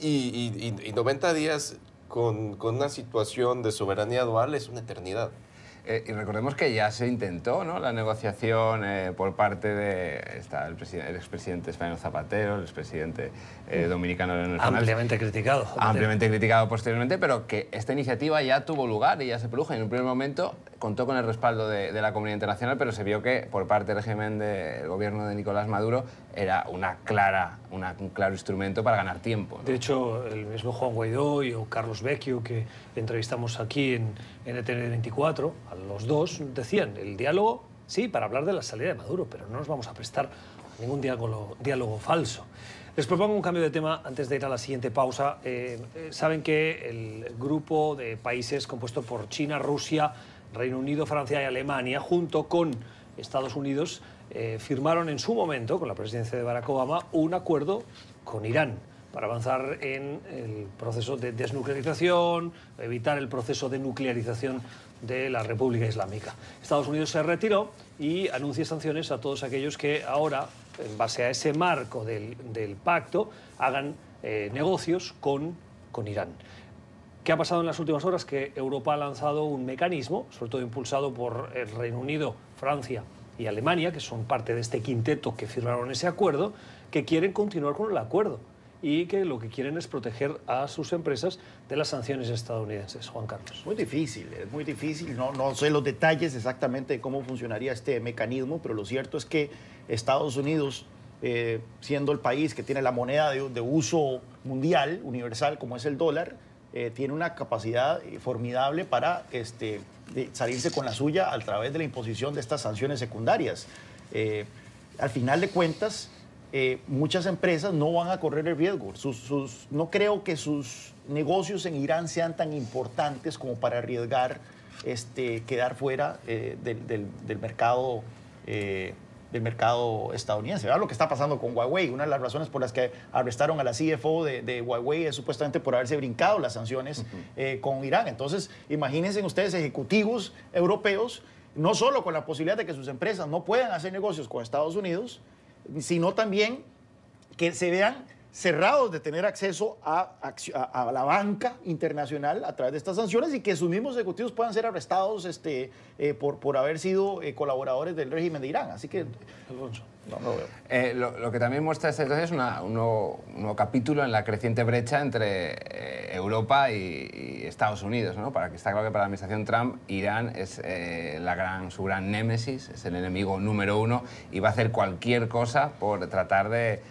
Y 90 días con una situación de soberanía dual es una eternidad. Y recordemos que ya se intentó, ¿no?, la negociación por parte de el expresidente español Zapatero, el expresidente dominicano Leonel Fernández. Ampliamente criticado. Ampliamente criticado posteriormente, pero que esta iniciativa ya tuvo lugar y ya se produjo. En un primer momento contó con el respaldo de la comunidad internacional, pero se vio que por parte del régimen del gobierno de Nicolás Maduro era un claro instrumento para ganar tiempo, ¿no? De hecho, el mismo Juan Guaidó y Carlos Vecchio, que entrevistamos aquí en NTN24, a los dos decían, el diálogo, sí, para hablar de la salida de Maduro, pero no nos vamos a prestar a ningún diálogo falso. Les propongo un cambio de tema antes de ir a la siguiente pausa. Saben que el grupo de países compuesto por China, Rusia, Reino Unido, Francia y Alemania, junto con Estados Unidos, firmaron en su momento, con la presidencia de Barack Obama, un acuerdo con Irán para avanzar en el proceso de desnuclearización, evitar el proceso de nuclearización de la República Islámica. Estados Unidos se retiró y anuncia sanciones a todos aquellos que ahora, en base a ese marco del pacto, hagan negocios con Irán. ¿Qué ha pasado en las últimas horas? Que Europa ha lanzado un mecanismo, sobre todo impulsado por el Reino Unido, Francia y Alemania, que son parte de este quinteto que firmaron ese acuerdo, que quieren continuar con el acuerdo y que lo que quieren es proteger a sus empresas de las sanciones estadounidenses. Juan Carlos. Es muy difícil. No sé los detalles exactamente de cómo funcionaría este mecanismo, pero lo cierto es que Estados Unidos, siendo el país que tiene la moneda de uso mundial, universal, como es el dólar, tiene una capacidad formidable para de salirse con la suya a través de la imposición de estas sanciones secundarias. Al final de cuentas, muchas empresas no van a correr el riesgo. No creo que sus negocios en Irán sean tan importantes como para arriesgar quedar fuera del mercado estadounidense. ¿Verdad? Lo que está pasando con Huawei, una de las razones por las que arrestaron a la CFO de Huawei es supuestamente por haberse brincado las sanciones con Irán. Entonces, imagínense ustedes ejecutivos europeos, no solo con la posibilidad de que sus empresas no puedan hacer negocios con Estados Unidos, sino también que se vean cerrados de tener acceso a la banca internacional a través de estas sanciones y que sus mismos ejecutivos puedan ser arrestados por haber sido colaboradores del régimen de Irán. Así que, Alfonso, no lo veo. Lo que también muestra esta situación es un nuevo capítulo en la creciente brecha entre Europa y Estados Unidos, ¿no? Para que está claro que para la administración Trump, Irán es su gran némesis, es el enemigo número uno y va a hacer cualquier cosa por tratar de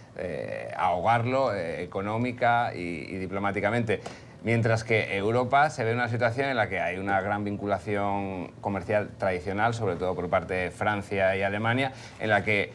ahogarlo económica y diplomáticamente. Mientras que Europa se ve en una situación en la que hay una gran vinculación comercial tradicional, sobre todo por parte de Francia y Alemania, en la que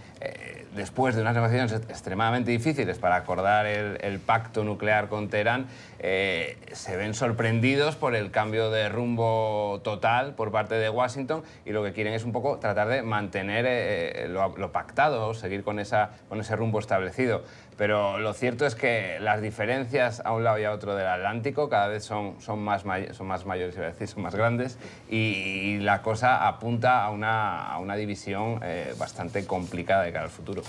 después de unas negociaciones extremadamente difíciles para acordar el pacto nuclear con Teherán, se ven sorprendidos por el cambio de rumbo total por parte de Washington y lo que quieren es un poco tratar de mantener lo pactado, seguir con ese rumbo establecido. Pero lo cierto es que las diferencias a un lado y a otro del Atlántico cada vez son más mayores, iba a decir, son más grandes, y la cosa apunta a una división bastante complicada de cara al futuro.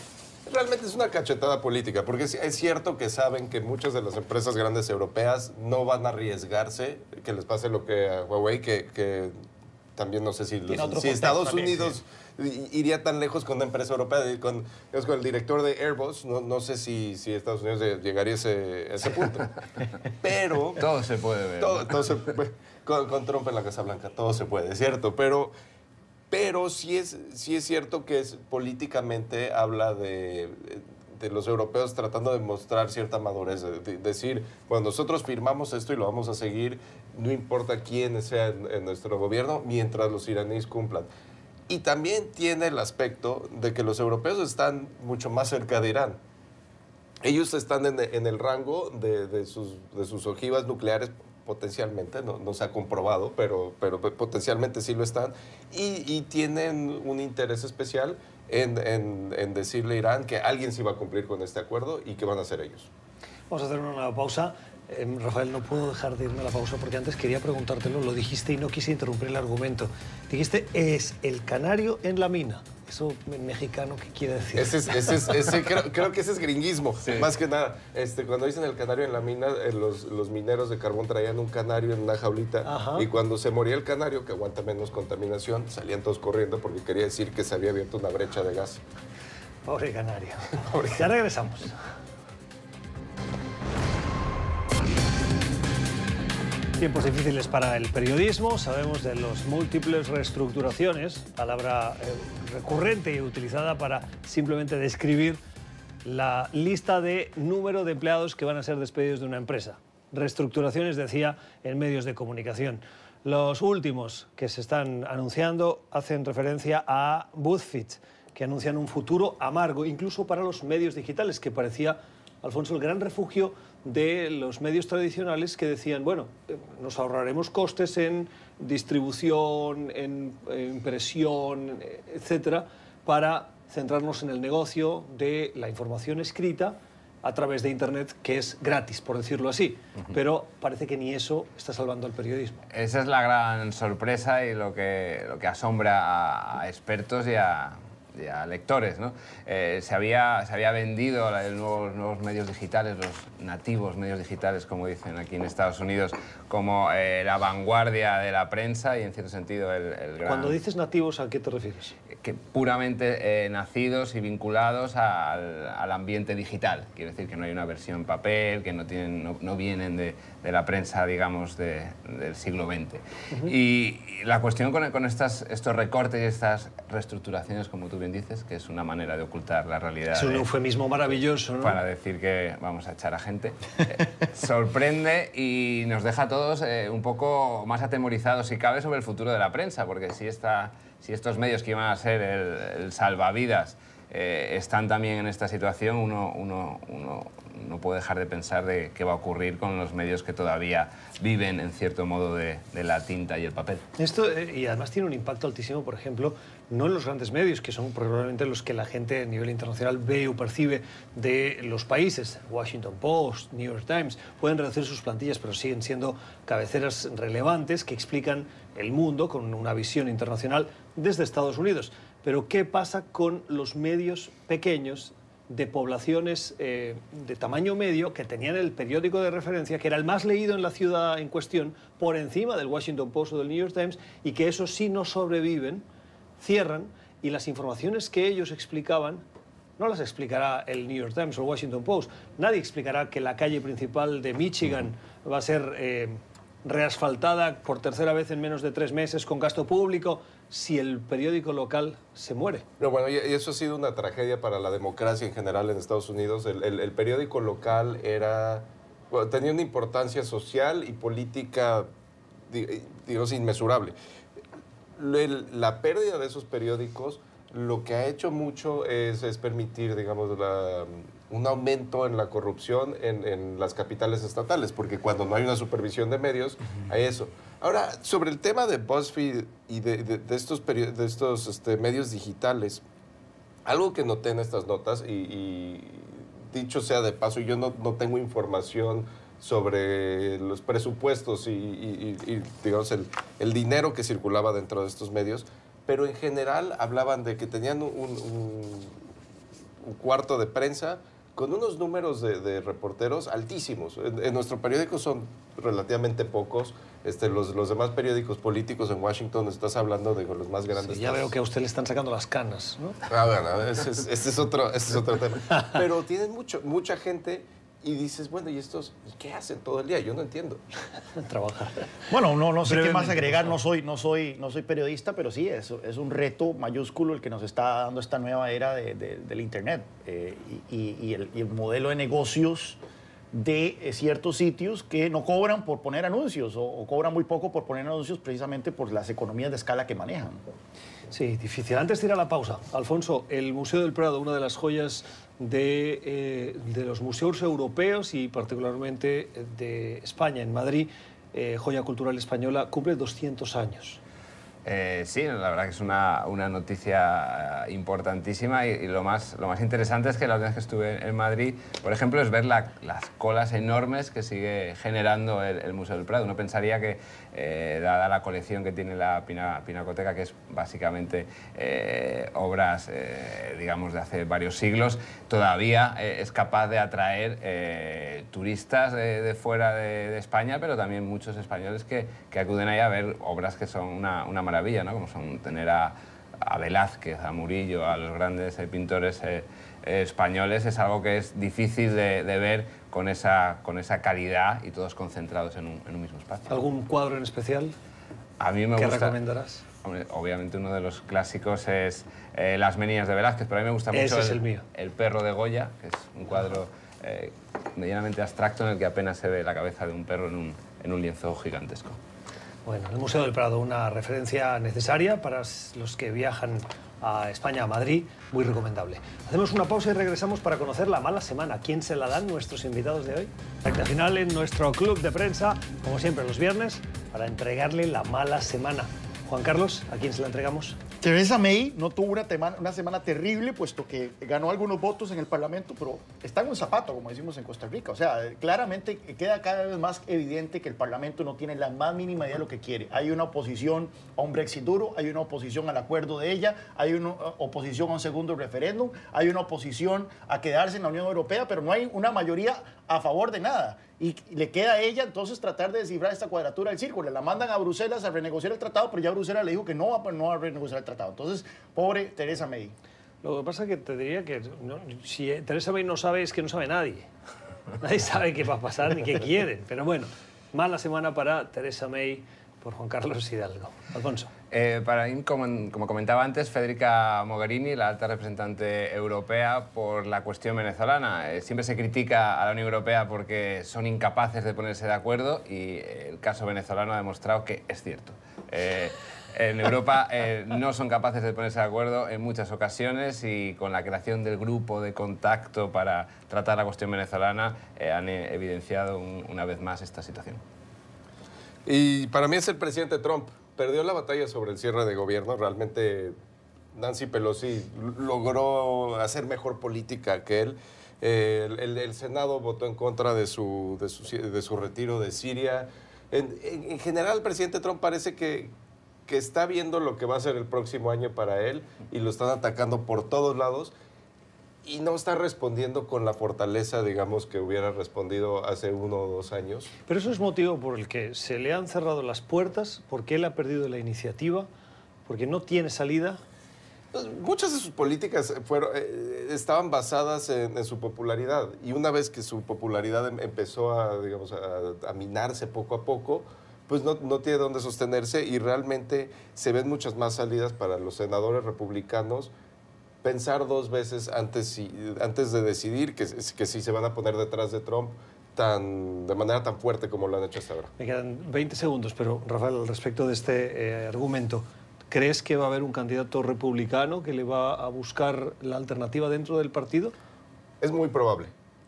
Realmente es una cachetada política, porque es cierto que saben que muchas de las empresas grandes europeas no van a arriesgarse que les pase lo que a Huawei, que también no sé si Estados Unidos iría tan lejos con una empresa europea, con el director de Airbus, no sé si Estados Unidos llegaría a ese punto. Pero todo se puede ver. Con Trump en la Casa Blanca, todo se puede, ¿cierto? Pero sí es cierto que políticamente habla de de los europeos tratando de mostrar cierta madurez, de decir, bueno, nosotros firmamos esto y lo vamos a seguir, no importa quién sea en nuestro gobierno, mientras los iraníes cumplan. Y también tiene el aspecto de que los europeos están mucho más cerca de Irán. Ellos están en el rango de sus ojivas nucleares, potencialmente, no se ha comprobado, pero potencialmente sí lo están, y tienen un interés especial en decirle a Irán que alguien sí va a cumplir con este acuerdo y que van a ser ellos. Vamos a hacer una pausa. Rafael, no puedo dejar de irme a la pausa porque antes quería preguntártelo, lo dijiste y no quise interrumpir el argumento. Dijiste, es el canario en la mina. ¿Eso en mexicano qué quiere decir? Creo que ese es gringuismo, sí. Más que nada. Cuando dicen el canario en la mina, los mineros de carbón traían un canario en una jaulita. Ajá. Y cuando se moría el canario, que aguanta menos contaminación, salían todos corriendo porque quería decir que se había abierto una brecha de gas. Pobre canario. Ya regresamos. Tiempos difíciles para el periodismo, sabemos de las múltiples reestructuraciones, palabra recurrente y utilizada para simplemente describir la lista de número de empleados que van a ser despedidos de una empresa. Reestructuraciones, decía, en medios de comunicación. Los últimos que se están anunciando hacen referencia a BuzzFeed, que anuncian un futuro amargo, incluso para los medios digitales, que parecía, Alfonso, el gran refugio de los medios tradicionales que decían, bueno, nos ahorraremos costes en distribución, en impresión, etcétera, para centrarnos en el negocio de la información escrita a través de Internet, que es gratis, por decirlo así. Pero parece que ni eso está salvando al periodismo. Esa es la gran sorpresa y lo que asombra a expertos y a lectores, ¿no? Se había vendido los nuevos medios digitales, los nativos medios digitales, como dicen aquí en Estados Unidos, como la vanguardia de la prensa y, en cierto sentido, el gran... Cuando dices nativos, ¿a qué te refieres? Que puramente nacidos y vinculados al ambiente digital. Quiero decir que no hay una versión en papel, que no vienen de la prensa, digamos, del siglo XX. Y la cuestión con estos recortes y estas reestructuraciones, como tú bien dices, que es una manera de ocultar la realidad. Es un eufemismo maravilloso, ¿no? Para decir que vamos a echar a gente. Sorprende y nos deja a todos un poco más atemorizados, si cabe, sobre el futuro de la prensa, porque si estos medios que iban a ser el salvavidas están también en esta situación, uno no puede dejar de pensar de qué va a ocurrir con los medios que todavía viven, en cierto modo, de la tinta y el papel. Esto, y además tiene un impacto altísimo, por ejemplo, no en los grandes medios, que son probablemente los que la gente a nivel internacional ve o percibe de los países. Washington Post, New York Times, pueden reducir sus plantillas, pero siguen siendo cabeceras relevantes que explican el mundo con una visión internacional desde Estados Unidos. Pero ¿qué pasa con los medios pequeños de poblaciones de tamaño medio que tenían el periódico de referencia, que era el más leído en la ciudad en cuestión, por encima del Washington Post o del New York Times, y que esos sí no sobreviven, cierran, y las informaciones que ellos explicaban no las explicará el New York Times o el Washington Post? Nadie explicará que la calle principal de Michigan va a ser reasfaltada por tercera vez en menos de 3 meses con gasto público si el periódico local se muere. No, bueno, y eso ha sido una tragedia para la democracia en general en Estados Unidos. El periódico local tenía una importancia social y política, digamos, inmesurable. La pérdida de esos periódicos lo que ha hecho mucho es permitir, digamos, un aumento en la corrupción en las capitales estatales, porque cuando no hay una supervisión de medios, hay eso. Ahora, sobre el tema de BuzzFeed y de estos medios digitales, algo que noté en estas notas, y dicho sea de paso, yo no tengo información sobre los presupuestos y digamos, el dinero que circulaba dentro de estos medios, pero en general hablaban de que tenían un cuarto de prensa con unos números de reporteros altísimos. En nuestro periódico son relativamente pocos. Los demás periódicos políticos en Washington, estás hablando de los más grandes. Sí, ya veo que a usted le están sacando las canas, ¿no? Bueno, ese es otro tema. Pero tienen mucha gente y dices, bueno, ¿y estos qué hacen todo el día? Yo no entiendo. Trabajar. Bueno, no sé qué más Brevemente, agregar, por no soy periodista, pero sí, es un reto mayúsculo el que nos está dando esta nueva era del Internet y el modelo de negocios de ciertos sitios que no cobran por poner anuncios o cobran muy poco por poner anuncios precisamente por las economías de escala que manejan. Sí, difícil. Antes de ir a la pausa, Alfonso, el Museo del Prado, una de las joyas de los museos europeos y particularmente de España, en Madrid, joya cultural española, cumple 200 años. Sí, la verdad que es una noticia importantísima y lo más interesante es que la última vez que estuve en Madrid, por ejemplo, es ver las colas enormes que sigue generando el Museo del Prado. Uno pensaría que, dada la colección que tiene la Pinacoteca, que es básicamente obras, digamos, de hace varios siglos, todavía es capaz de atraer turistas de fuera de España, pero también muchos españoles que acuden ahí a ver obras que son una maravilla, ¿no? Como son tener a Velázquez, a Murillo, a los grandes pintores españoles. Es algo que es difícil de ver con esa calidad y todos concentrados en un mismo espacio. ¿Algún cuadro en especial A mí me que gusta, recomendarás? hombre, obviamente uno de los clásicos es Las Meninas de Velázquez, pero a mí me gusta mucho Ese es el mío. El perro de Goya, que es un cuadro medianamente abstracto en el que apenas se ve la cabeza de un perro en un lienzo gigantesco. Bueno, el Museo del Prado, una referencia necesaria para los que viajan a España, a Madrid, muy recomendable. Hacemos una pausa y regresamos para conocer la mala semana. ¿Quién se la dan nuestros invitados de hoy? Recta final en nuestro club de prensa, como siempre los viernes, para entregarle la mala semana. Juan Carlos, ¿a quién se la entregamos? Theresa May no tuvo una semana terrible, puesto que ganó algunos votos en el Parlamento, pero está en un zapato, como decimos en Costa Rica. O sea, claramente queda cada vez más evidente que el Parlamento no tiene la más mínima idea de lo que quiere. Hay una oposición a un Brexit duro, hay una oposición al acuerdo de ella, hay una oposición a un segundo referéndum, hay una oposición a quedarse en la Unión Europea, pero no hay una mayoría a favor de nada. Y le queda a ella entonces tratar de descifrar esta cuadratura del círculo. La mandan a Bruselas a renegociar el tratado, pero ya Bruselas le dijo que no va a renegociar el tratado. Entonces, pobre Theresa May. Lo que pasa es que te diría que si Theresa May no sabe, es que no sabe nadie. Nadie sabe qué va a pasar ni qué quieren. Pero bueno, mala semana para Theresa May por Juan Carlos Hidalgo. Alfonso. Para mí, como comentaba antes, Federica Mogherini, la alta representante europea, por la cuestión venezolana. Siempre se critica a la Unión Europea porque son incapaces de ponerse de acuerdo y el caso venezolano ha demostrado que es cierto. En Europa no son capaces de ponerse de acuerdo en muchas ocasiones y con la creación del grupo de contacto para tratar la cuestión venezolana han evidenciado una vez más esta situación. Y para mí es el presidente Trump. Perdió la batalla sobre el cierre de gobierno. Realmente Nancy Pelosi logró hacer mejor política que él. El Senado votó en contra de su retiro de Siria. En general, el presidente Trump parece que está viendo lo que va a ser el próximo año para él y lo están atacando por todos lados y no está respondiendo con la fortaleza, digamos, que hubiera respondido hace 1 o 2 años. Pero eso es motivo por el que se le han cerrado las puertas, porque él ha perdido la iniciativa, porque no tiene salida. Muchas de sus políticas estaban basadas en su popularidad y una vez que su popularidad empezó a minarse poco a poco, pues no tiene dónde sostenerse y realmente se ven muchas más salidas para los senadores republicanos pensar 2 veces antes de decidir que si se van a poner detrás de Trump de manera tan fuerte como lo han hecho hasta ahora. Me quedan 20 segundos, pero Rafael, al respecto de este argumento, ¿crees que va a haber un candidato republicano que le va a buscar la alternativa dentro del partido? Es muy probable,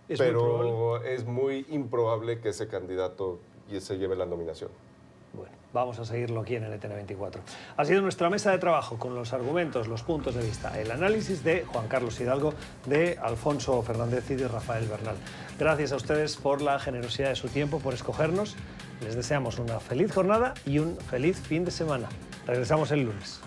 ¿Es pero muy probable? es muy improbable que ese candidato se lleve la nominación. Bueno, vamos a seguirlo aquí en el ETN24. Ha sido nuestra mesa de trabajo con los argumentos, los puntos de vista, el análisis de Juan Carlos Hidalgo, de Alfonso Fernández y de Rafael Bernal. Gracias a ustedes por la generosidad de su tiempo, por escogernos. Les deseamos una feliz jornada y un feliz fin de semana. Regresamos el lunes.